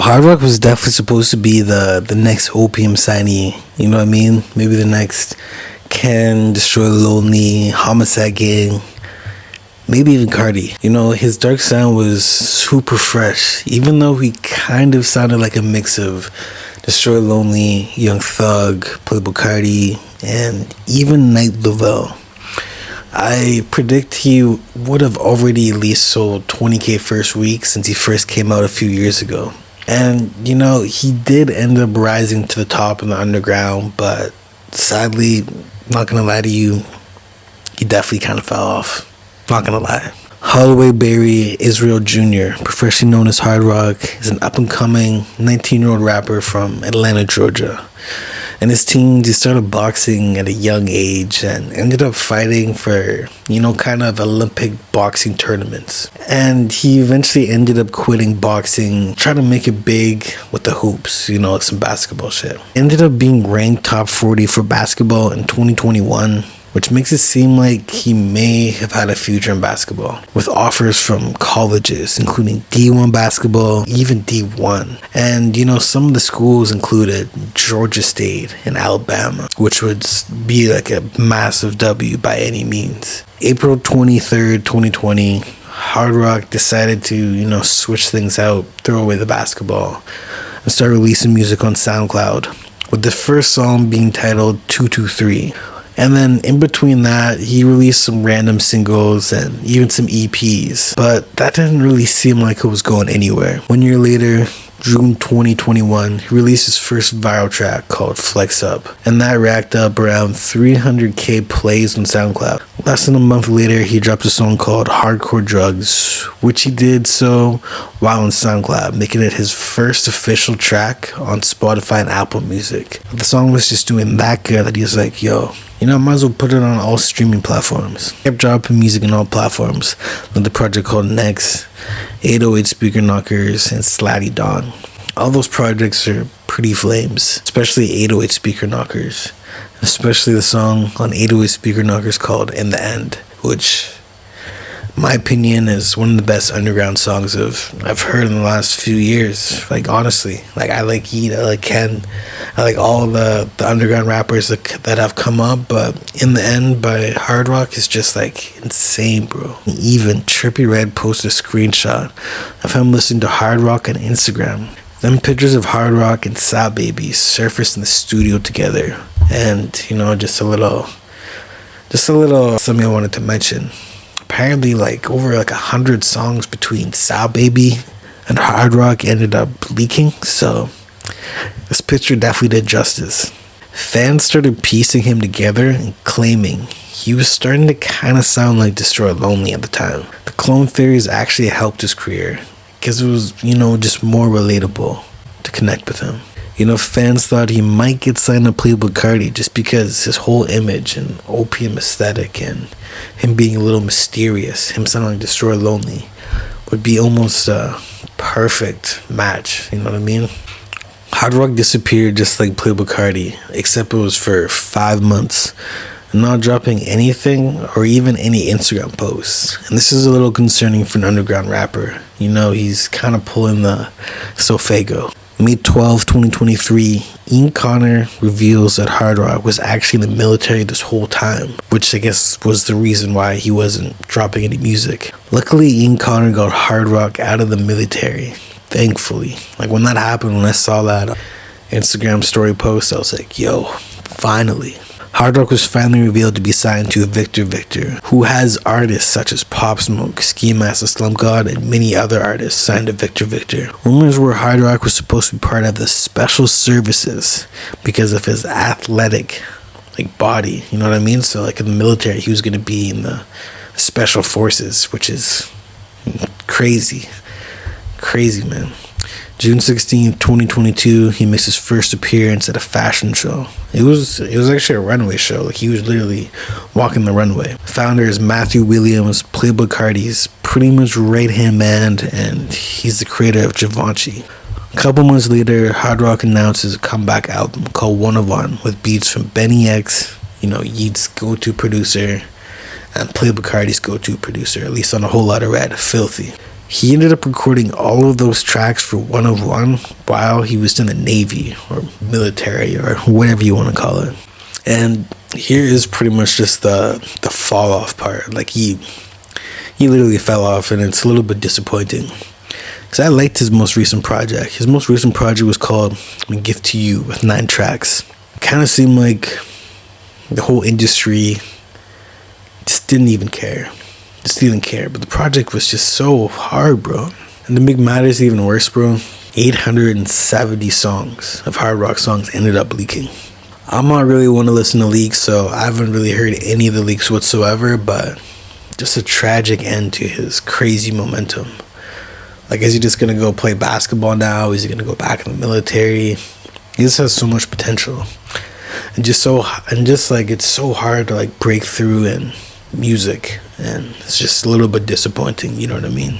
Hard Rock was definitely supposed to be the next opium signee. You know what I mean? Maybe the next Ken, Destroy Lonely, Homicide Gang, maybe even Cardi. You know, his dark sound was super fresh, even though he kind of sounded like a mix of Destroy Lonely, Young Thug, Playboy Cardi, and even Night Lovell. I predict he would have already at least sold 20K first week since he first came out a few years ago. And, you know, he did end up rising to the top in the underground, but sadly, not gonna lie to you, he definitely kind of fell off. Not gonna lie. Holloway Berry Israel Jr., professionally known as Hard Rock, is an up-and-coming 19-year-old rapper from Atlanta, Georgia. In his teens, he started boxing at a young age and ended up fighting for, you know, kind of Olympic boxing tournaments. And he eventually ended up quitting boxing, trying to make it big with the hoops, you know, like some basketball shit. Ended up being ranked top 40 for basketball in 2021. Which makes it seem like he may have had a future in basketball, with offers from colleges, including D1 basketball, even D1. And, you know, some of the schools included Georgia State and Alabama, which would be like a massive W by any means. April 23rd, 2020, Hard Rock decided to, you know, switch things out, throw away the basketball, and start releasing music on SoundCloud, with the first song being titled 223. And then in between that, he released some random singles and even some EPs. But that didn't really seem like it was going anywhere. 1 year later, June 2021, he released his first viral track called Flex Up. And that racked up around 300K plays on SoundCloud. Less than a month later, he dropped a song called Hardcore Drugs, which he did so while on SoundCloud, making it his first official track on Spotify and Apple Music. The song was just doing that good that he was like, yo, you know, I might as well put it on all streaming platforms. Kept dropping music on all platforms, like the project called Next, 808 Speaker Knockers, and Slatty Dawn. All those projects are pretty flames, especially 808 Speaker Knockers. Especially the song on 808 Speaker Knockers called In the End, which, in my opinion, is one of the best underground songs I've heard in the last few years. Like, honestly, like, I like Yeet, I like Ken, I like all the underground rappers that have come up, but In the End by Hard Rock is just like insane, bro. Even Trippy Red posted a screenshot of him listening to Hard Rock on Instagram. Them pictures of Hard Rock and Sa Baby surfaced in the studio together, and, you know, just a little something I wanted to mention. Apparently, like, over like 100 songs between Sa Baby and Hard Rock ended up leaking, so this picture definitely did justice. Fans started piecing him together and claiming he was starting to kind of sound like Destroy Lonely at the time. The clone theories actually helped his career, because it was, you know, just more relatable to connect with him. You know, fans thought he might get signed to Playboy Cardi just because his whole image and opium aesthetic and him being a little mysterious, him sounding like Destroy Lonely, would be almost a perfect match, you know what I mean? Hard Rock disappeared just like Playboy Cardi, except it was for 5 months, not dropping anything or even any Instagram posts. And this is a little concerning for an underground rapper. You know, he's kind of pulling the Sofago. May 12, 2023, Ian Connor reveals that Hard Rock was actually in the military this whole time, which I guess was the reason why he wasn't dropping any music. Luckily, Ian Connor got Hard Rock out of the military, thankfully. Like, when that happened, when I saw that Instagram story post, I was like, yo, finally. Hard Rock was finally revealed to be signed to Victor Victor, who has artists such as Pop Smoke, Ski Master, Slump God, and many other artists signed to Victor Victor. Rumors were Hard Rock was supposed to be part of the special services because of his athletic, like, body, you know what I mean? So, like, in the military, he was going to be in the special forces, which is crazy, man. June 16th, 2022, he makes his first appearance at a fashion show. It was actually a runway show. Like, he was literally walking the runway. Founder is Matthew Williams, Playboy Cardi's pretty much right-hand man, and he's the creator of Givenchy. A couple months later, Hard Rock announces a comeback album called One of One with beats from Benny X, you know, Yeat's go-to producer, and Playboy Cardi's go-to producer, at least on A Whole Lot of Red, Filthy. He ended up recording all of those tracks for One of One while he was in the Navy or military or whatever you want to call it. And here is pretty much just the fall off part. Like he literally fell off, and it's a little bit disappointing because I liked his most recent project. His most recent project was called A Gift to You with 9 tracks. Kind of seemed like the whole industry just didn't even care. But the project was just so hard, bro. And to make matters even worse, bro, 870 songs of hard rock songs ended up leaking. I'm not really one to listen to leaks, so I haven't really heard any of the leaks whatsoever, but just a tragic end to his crazy momentum. Like, is he just gonna go play basketball now? Is he gonna go back in the military? He just has so much potential. And it's so hard to like break through in music, and it's just a little bit disappointing, you know what I mean?